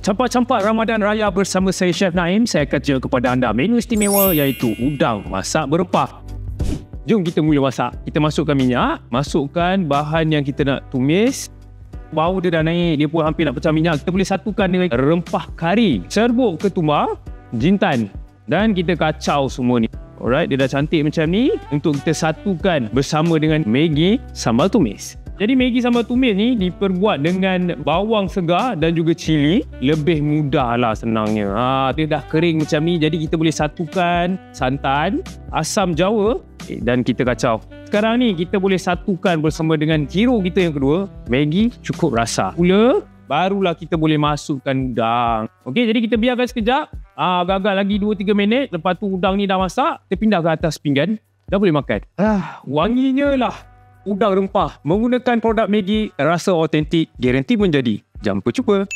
Campak-campak Ramadan Raya bersama saya Chef Naim. Saya akan tunjuk kepada anda menu istimewa iaitu udang masak berempah. Jom kita mula masak. Kita masukkan minyak, masukkan bahan yang kita nak tumis. Bau dia dah naik, dia pun hampir nak pecah minyak. Kita boleh satukan dengan rempah kari, serbuk ketumbar, jintan dan kita kacau semua ni. Alright, dia dah cantik macam ni. Untuk kita satukan bersama dengan Maggi sambal tumis. Jadi Maggi sambal tumis ni diperbuat dengan bawang segar dan juga cili. Lebih mudah lah senangnya. Dia dah kering macam ni. Jadi kita boleh satukan santan, asam jawa dan kita kacau. Sekarang ni kita boleh satukan bersama dengan hero kita yang kedua, Maggi cukup rasa. Gula, barulah kita boleh masukkan udang. Okey, jadi kita biarkan sekejap. Agak-agak lagi 2-3 minit. Lepas tu udang ni dah masak. Kita pindah ke atas pinggan. Dah boleh makan. Wanginya lah. Udang rempah menggunakan produk Maggi, rasa autentik, garanti menjadi. Jam berjumpa.